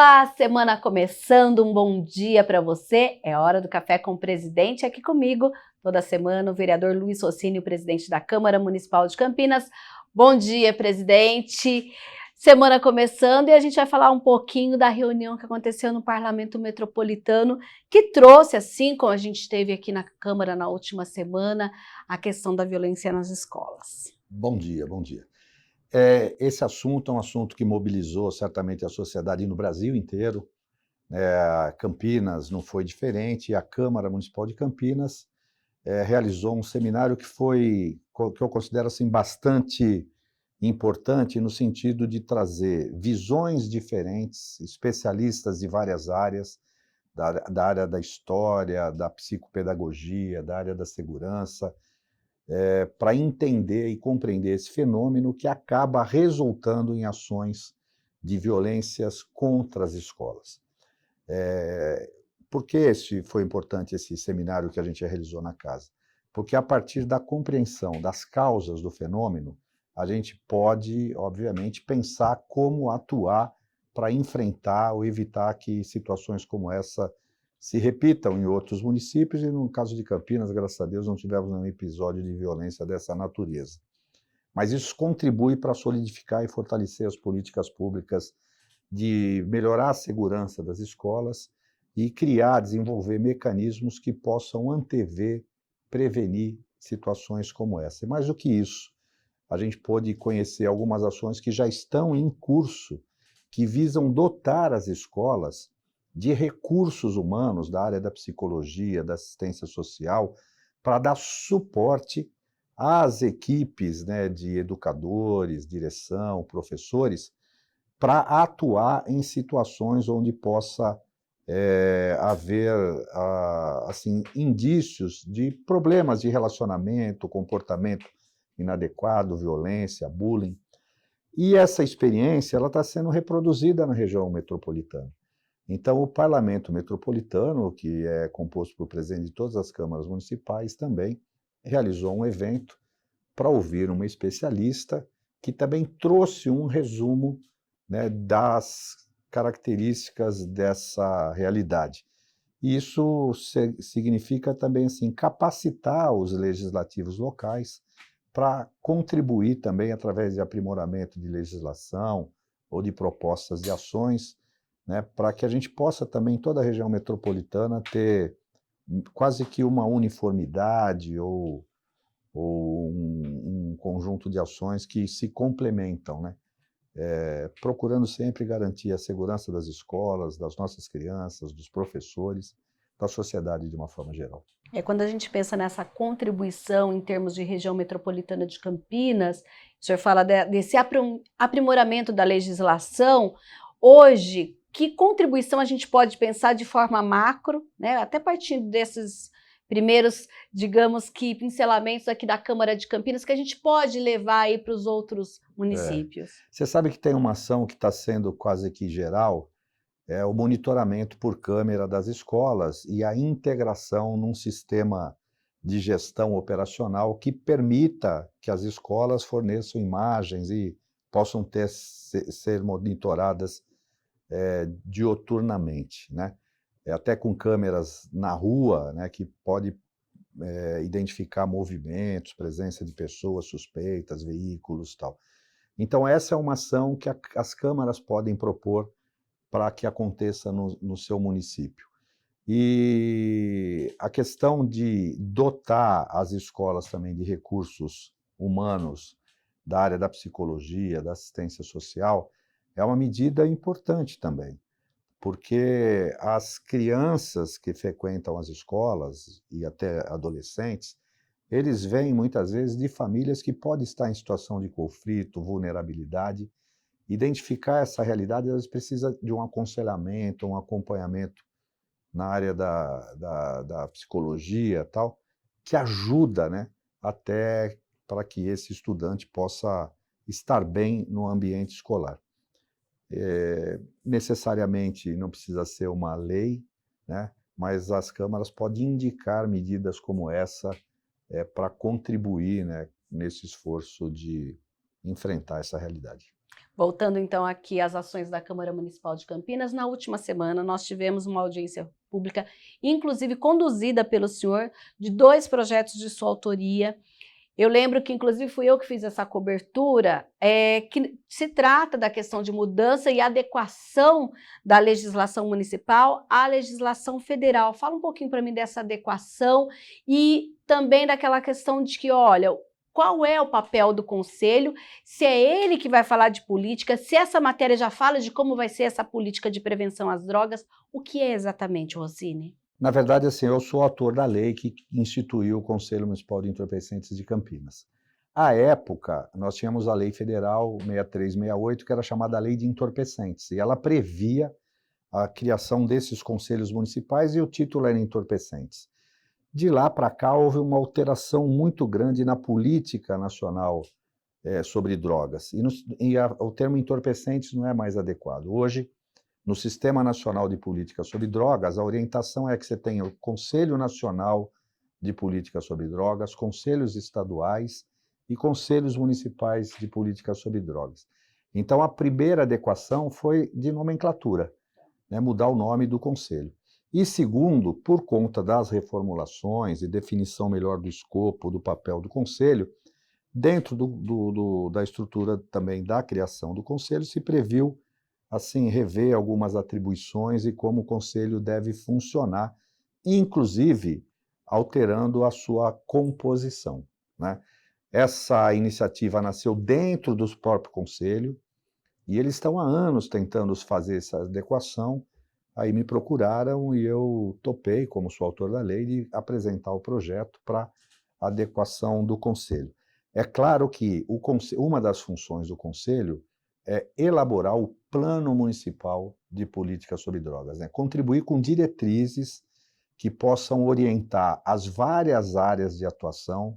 Olá, semana começando, um bom dia para você. É hora do Café com o Presidente aqui comigo. Toda semana o vereador Luiz Rossini, o presidente da Câmara Municipal de Campinas. Bom dia, presidente. Semana começando e a gente vai falar um pouquinho da reunião que aconteceu no Parlamento Metropolitano, que trouxe, assim como a gente teve aqui na Câmara na última semana, a questão da violência nas escolas. Bom dia, bom dia. Esse assunto é um assunto que mobilizou certamente a sociedade no Brasil inteiro. Campinas não foi diferente, a Câmara Municipal de Campinas realizou um seminário que eu considero assim, bastante importante no sentido de trazer visões diferentes, especialistas de várias áreas, da área da história, da psicopedagogia, da área da segurança, para entender e compreender esse fenômeno que acaba resultando em ações de violências contra as escolas. Por que foi importante esse seminário que a gente realizou na casa? Porque a partir da compreensão das causas do fenômeno, a gente pode, obviamente, pensar como atuar para enfrentar ou evitar que situações como essa se repitam em outros municípios, e no caso de Campinas, graças a Deus, não tivemos nenhum episódio de violência dessa natureza. Mas isso contribui para solidificar e fortalecer as políticas públicas de melhorar a segurança das escolas e desenvolver mecanismos que possam antever, prevenir situações como essa. E mais do que isso, a gente pôde conhecer algumas ações que já estão em curso, que visam dotar as escolas de recursos humanos da área da psicologia, da assistência social, para dar suporte às equipes, de educadores, direção, professores, para atuar em situações onde possa haver assim, indícios de problemas de relacionamento, comportamento inadequado, violência, bullying. E essa experiência está sendo reproduzida na região metropolitana. Então, o Parlamento Metropolitano, que é composto por presidente de todas as câmaras municipais, também realizou um evento para ouvir uma especialista que também trouxe um resumo, das características dessa realidade. E isso significa também assim, capacitar os legislativos locais para contribuir também através de aprimoramento de legislação ou de propostas de ações, para que a gente possa também, em toda a região metropolitana, ter quase que uma uniformidade ou um conjunto de ações que se complementam, procurando sempre garantir a segurança das escolas, das nossas crianças, dos professores, da sociedade de uma forma geral. Quando a gente pensa nessa contribuição em termos de região metropolitana de Campinas, o senhor fala desse aprimoramento da legislação. Hoje, que contribuição a gente pode pensar de forma macro, até partindo desses primeiros, digamos que, pincelamentos aqui da Câmara de Campinas, que a gente pode levar aí para os outros municípios? Você sabe que tem uma ação que está sendo quase que geral, é o monitoramento por câmera das escolas e a integração num sistema de gestão operacional que permita que as escolas forneçam imagens e possam ser monitoradas dioturnamente, até com câmeras na rua, que pode identificar movimentos, presença de pessoas suspeitas, veículos e tal. Então essa é uma ação que as câmaras podem propor para que aconteça no seu município. E a questão de dotar as escolas também de recursos humanos da área da psicologia, da assistência social, é uma medida importante também, porque as crianças que frequentam as escolas e até adolescentes, eles vêm muitas vezes de famílias que podem estar em situação de conflito, vulnerabilidade. Identificar essa realidade, elas precisam de um aconselhamento, um acompanhamento na área da psicologia tal, que ajuda, até para que esse estudante possa estar bem no ambiente escolar. Necessariamente não precisa ser uma lei, mas as câmaras podem indicar medidas como essa para contribuir, nesse esforço de enfrentar essa realidade. Voltando então aqui às ações da Câmara Municipal de Campinas, na última semana nós tivemos uma audiência pública, inclusive conduzida pelo senhor, de 2 projetos de sua autoria. Eu lembro que inclusive fui eu que fiz essa cobertura, que se trata da questão de mudança e adequação da legislação municipal à legislação federal. Fala um pouquinho para mim dessa adequação e também daquela questão de que, olha, qual é o papel do conselho, se é ele que vai falar de política, se essa matéria já fala de como vai ser essa política de prevenção às drogas, o que é exatamente, Rossini? Na verdade, assim, eu sou autor da lei que instituiu o Conselho Municipal de Entorpecentes de Campinas. À época, nós tínhamos a Lei Federal 6368, que era chamada Lei de Entorpecentes, e ela previa a criação desses conselhos municipais e o título era Entorpecentes. De lá para cá, houve uma alteração muito grande na política nacional sobre drogas. O termo entorpecentes não é mais adequado. Hoje, no Sistema Nacional de Política sobre Drogas, a orientação é que você tenha o Conselho Nacional de Política sobre Drogas, conselhos estaduais e conselhos municipais de política sobre drogas. Então, a primeira adequação foi de nomenclatura, né, mudar o nome do conselho. E segundo, por conta das reformulações e definição melhor do escopo, do papel do conselho, dentro da estrutura também da criação do conselho, se previu, assim, rever algumas atribuições e como o conselho deve funcionar, inclusive alterando a sua composição, né? Essa iniciativa nasceu dentro do próprio conselho e eles estão há anos tentando fazer essa adequação. Aí me procuraram e eu topei, como sou autor da lei, de apresentar o projeto para adequação do conselho. É claro que uma das funções do conselho é elaborar o Plano Municipal de Política sobre Drogas, né? Contribuir com diretrizes que possam orientar as várias áreas de atuação,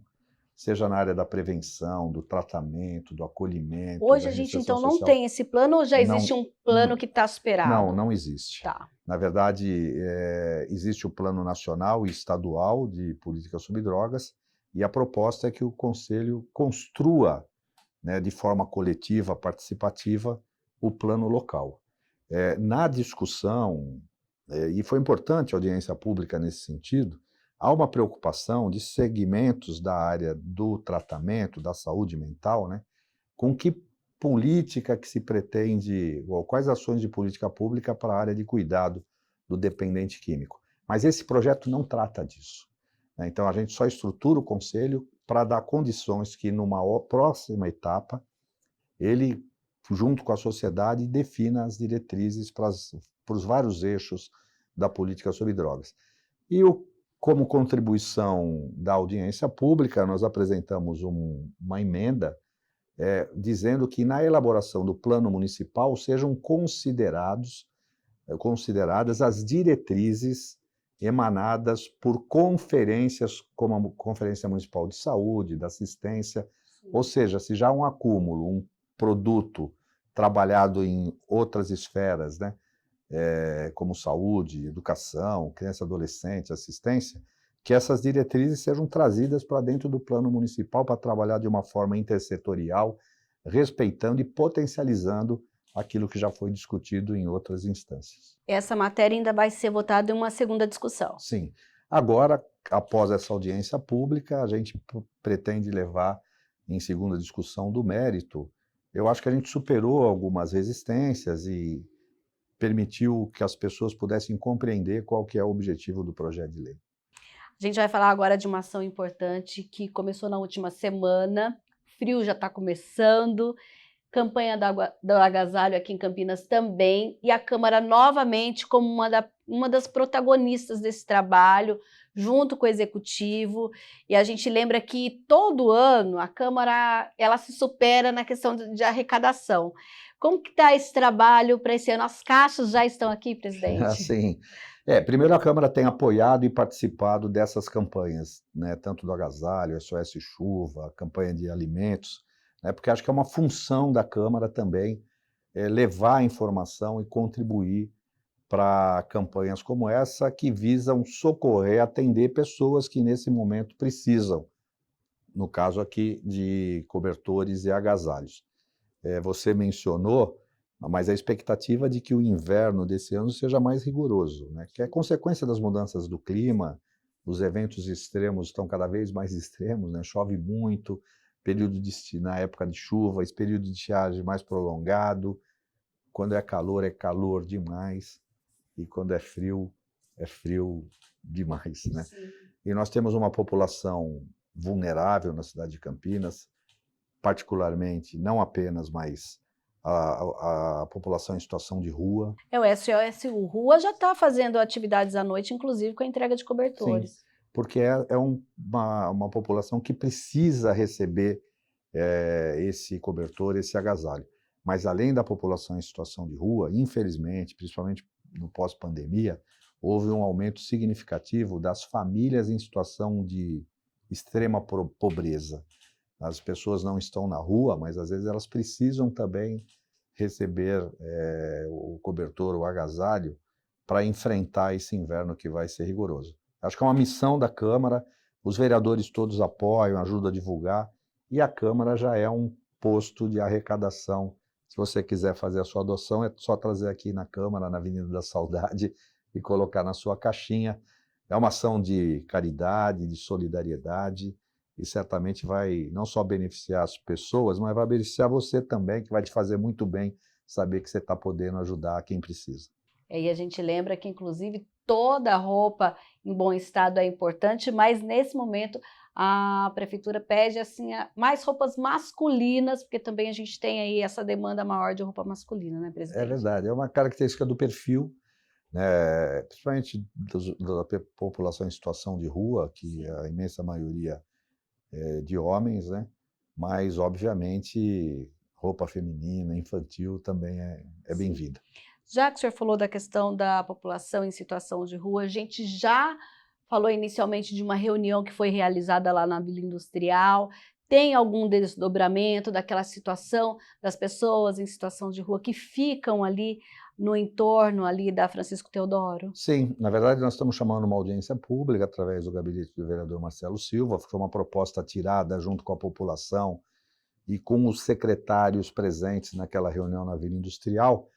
seja na área da prevenção, do tratamento, do acolhimento. Hoje a gente então não tem esse plano ou já existe um plano que está superado? Não existe. Tá. Na verdade, existe o Plano Nacional e Estadual de Política sobre Drogas e a proposta é que o Conselho construa, né, de forma coletiva, participativa, o plano local. Na discussão, e foi importante a audiência pública nesse sentido, há uma preocupação de segmentos da área do tratamento, da saúde mental, né, com que política que se pretende, ou quais ações de política pública para a área de cuidado do dependente químico. Mas esse projeto não trata disso, né? Então, a gente só estrutura o conselho para dar condições que, numa próxima etapa, ele, junto com a sociedade, defina as diretrizes para os vários eixos da política sobre drogas. E como contribuição da audiência pública, nós apresentamos uma emenda dizendo que na elaboração do plano municipal sejam consideradas as diretrizes emanadas por conferências, como a Conferência Municipal de Saúde, da Assistência, ou seja, se já há um acúmulo, um produto trabalhado em outras esferas, né, como saúde, educação, criança e adolescente, assistência, que essas diretrizes sejam trazidas para dentro do plano municipal para trabalhar de uma forma intersetorial, respeitando e potencializando aquilo que já foi discutido em outras instâncias. Essa matéria ainda vai ser votada em uma segunda discussão. Sim. Agora, após essa audiência pública, a gente pretende levar em segunda discussão do mérito. Eu acho que a gente superou algumas resistências e permitiu que as pessoas pudessem compreender qual que é o objetivo do projeto de lei. A gente vai falar agora de uma ação importante que começou na última semana, frio já está começando, campanha do agasalho aqui em Campinas também, e a Câmara novamente como uma das protagonistas desse trabalho, junto com o Executivo, e a gente lembra que todo ano a Câmara ela se supera na questão de arrecadação. Como que está esse trabalho para esse ano? As caixas já estão aqui, presidente? Sim. Primeiro a Câmara tem apoiado e participado dessas campanhas, né, tanto do agasalho, SOS Chuva, campanha de alimentos, né, porque acho que é uma função da Câmara também levar a informação e contribuir para campanhas como essa que visam socorrer, atender pessoas que nesse momento precisam, no caso aqui de cobertores e agasalhos. você mencionou, mas a expectativa de que o inverno desse ano seja mais rigoroso, né? Que é consequência das mudanças do clima, os eventos extremos estão cada vez mais extremos, né? Chove muito, na época de chuva, esse período de estiagem mais prolongado, quando é calor demais, e quando é frio demais, né? Sim. E nós temos uma população vulnerável na cidade de Campinas, particularmente, não apenas, mas a população em situação de rua. O SOS Rua já está fazendo atividades à noite, inclusive com a entrega de Sim, cobertores. porque é uma população que precisa receber esse cobertor, esse agasalho. Mas além da população em situação de rua, infelizmente, principalmente no pós-pandemia, houve um aumento significativo das famílias em situação de extrema pobreza. As pessoas não estão na rua, mas às vezes elas precisam também receber o cobertor, o agasalho, para enfrentar esse inverno que vai ser rigoroso. Acho que é uma missão da Câmara, os vereadores todos apoiam, ajudam a divulgar, e a Câmara já é um posto de arrecadação. Se você quiser fazer a sua adoção, é só trazer aqui na Câmara, na Avenida da Saudade, e colocar na sua caixinha. É uma ação de caridade, de solidariedade, e certamente vai não só beneficiar as pessoas, mas vai beneficiar você também, que vai te fazer muito bem saber que você está podendo ajudar quem precisa. E a gente lembra que, inclusive, toda roupa em bom estado é importante, mas nesse momento a prefeitura pede assim mais roupas masculinas, porque também a gente tem aí essa demanda maior de roupa masculina, né, É presidente? verdade, é uma característica do perfil, né, principalmente da população em situação de rua, que a imensa maioria é de homens, né? Mas, obviamente, roupa feminina, infantil também é Sim. bem-vinda. Já que o senhor falou da questão da população em situação de rua, a gente já falou inicialmente de uma reunião que foi realizada lá na Vila Industrial. Tem algum desdobramento daquela situação das pessoas em situação de rua que ficam ali no entorno ali da Francisco Teodoro? Sim, na verdade nós estamos chamando uma audiência pública através do gabinete do vereador Marcelo Silva, foi uma proposta tirada junto com a população e com os secretários presentes naquela reunião na Vila Industrial.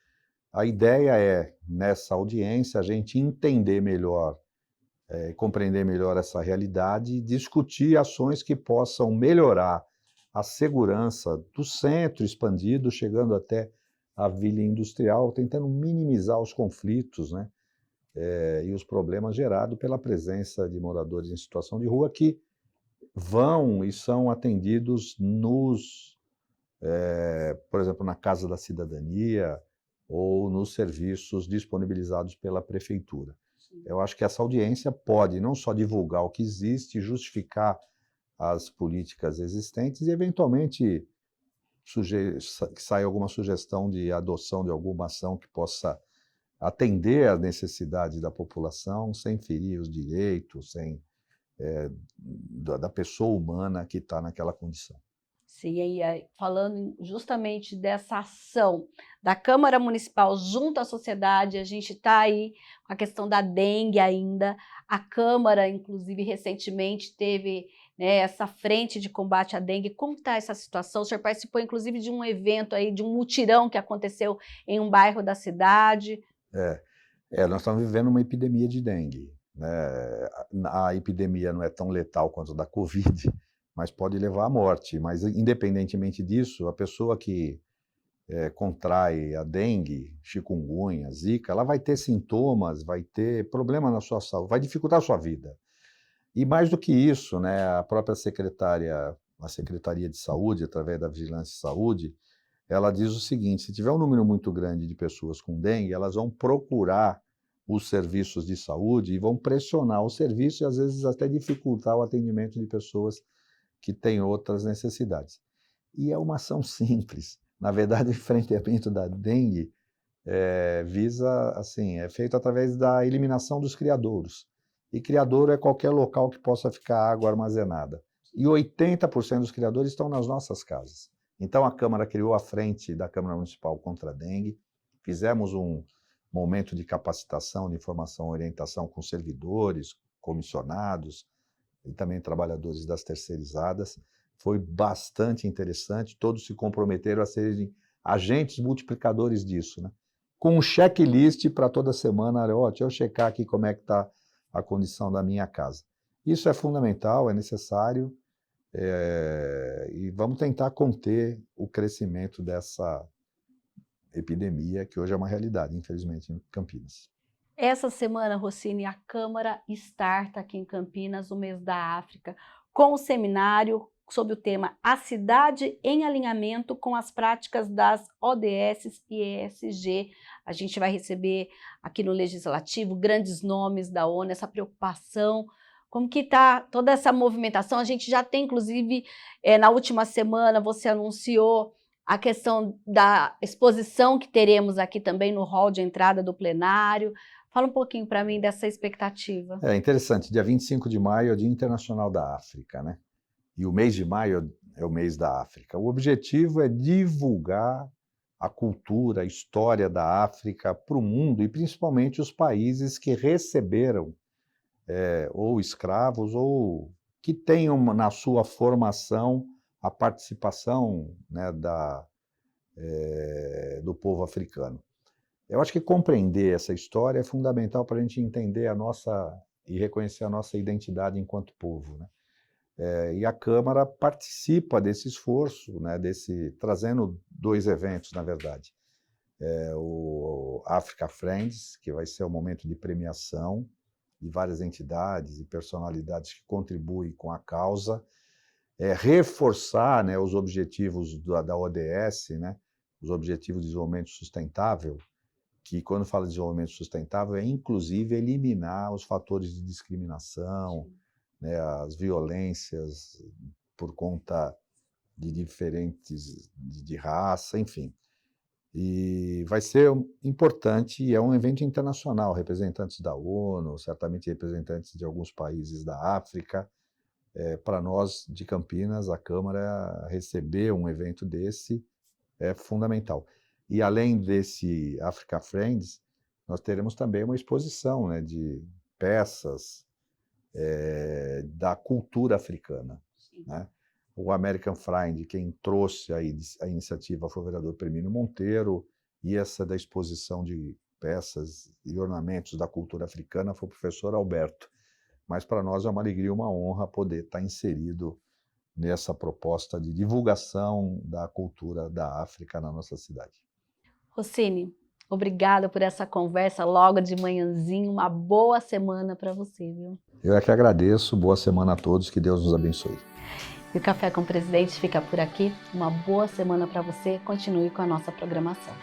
A ideia é, nessa audiência, a gente entender melhor, compreender melhor essa realidade e discutir ações que possam melhorar a segurança do centro expandido, chegando até a Vila Industrial, tentando minimizar os conflitos, né? E os problemas gerados pela presença de moradores em situação de rua que vão e são atendidos por exemplo, na Casa da Cidadania ou nos serviços disponibilizados pela prefeitura. Eu acho que essa audiência pode não só divulgar o que existe, justificar as políticas existentes e, eventualmente, que saia alguma sugestão de adoção de alguma ação que possa atender às necessidades da população sem ferir os direitos, da pessoa humana que está naquela condição. Sim, e aí, falando justamente dessa ação da Câmara Municipal junto à sociedade, a gente está aí com a questão da dengue ainda. A Câmara, inclusive, recentemente teve, né, essa frente de combate à dengue. Como está essa situação? O senhor participou, inclusive, de um evento aí, de um mutirão que aconteceu em um bairro da cidade. Nós estamos vivendo uma epidemia de dengue, né? A epidemia não é tão letal quanto a da Covid, mas pode levar à morte. Mas, independentemente disso, a pessoa que contrai a dengue, chikungunya, zika, ela vai ter sintomas, vai ter problema na sua saúde, vai dificultar a sua vida. E mais do que isso, né, a própria a Secretaria de Saúde, através da Vigilância de Saúde, ela diz o seguinte: se tiver um número muito grande de pessoas com dengue, elas vão procurar os serviços de saúde e vão pressionar o serviço e às vezes até dificultar o atendimento de pessoas que têm outras necessidades. E é uma ação simples. Na verdade, o enfrentamento da dengue visa, assim, é feito através da eliminação dos criadouros. E criadouro é qualquer local que possa ficar água armazenada. E 80% dos criadores estão nas nossas casas. Então a Câmara criou a frente da Câmara Municipal contra a dengue, fizemos um momento de capacitação, de informação e orientação com servidores, comissionados e também trabalhadores das terceirizadas, foi bastante interessante, todos se comprometeram a serem agentes multiplicadores disso, né? Com um checklist para toda semana, deixa eu checar aqui como é que está a condição da minha casa. Isso é fundamental, é necessário, e vamos tentar conter o crescimento dessa epidemia, que hoje é uma realidade, infelizmente, em Campinas. Essa semana, Rossini, a Câmara starta aqui em Campinas o mês da África, com o seminário sob o tema A Cidade em Alinhamento com as Práticas das ODS e ESG. A gente vai receber aqui no Legislativo grandes nomes da ONU, essa preocupação. Como que está toda essa movimentação? A gente já tem, inclusive, na última semana, você anunciou a questão da exposição que teremos aqui também no hall de entrada do plenário. Fala um pouquinho para mim dessa expectativa. É interessante, dia 25 de maio é o Dia Internacional da África, né? E o mês de maio é o mês da África. O objetivo é divulgar a cultura, a história da África para o mundo e principalmente os países que receberam ou escravos ou que tenham na sua formação a participação, né, do povo africano. Eu acho que compreender essa história é fundamental para a gente entender e reconhecer a nossa identidade enquanto povo, né? E a Câmara participa desse esforço, né, trazendo 2 eventos, na verdade. O Africa Friends, que vai ser um momento de premiação de várias entidades e personalidades que contribuem com a causa, reforçar, né, os objetivos da ODS, né, os Objetivos de Desenvolvimento Sustentável, que quando fala de desenvolvimento sustentável é inclusive eliminar os fatores de discriminação, né, as violências por conta de diferentes, de raça, enfim. E vai ser importante, e é um evento internacional, representantes da ONU, certamente representantes de alguns países da África. Para nós de Campinas, a Câmara receber um evento desse é fundamental. E além desse Africa Friends, nós teremos também uma exposição, né, de peças da cultura africana, né? O American Friend, quem trouxe a iniciativa foi o vereador Permínio Monteiro, e essa da exposição de peças e ornamentos da cultura africana foi o professor Alberto. Mas para nós é uma alegria e uma honra poder estar inserido nessa proposta de divulgação da cultura da África na nossa cidade. Rossini, obrigada por essa conversa logo de manhãzinho. Uma boa semana para você, viu? Eu é que agradeço. Boa semana a todos. Que Deus nos abençoe. E o Café com o Presidente fica por aqui. Uma boa semana para você. Continue com a nossa programação.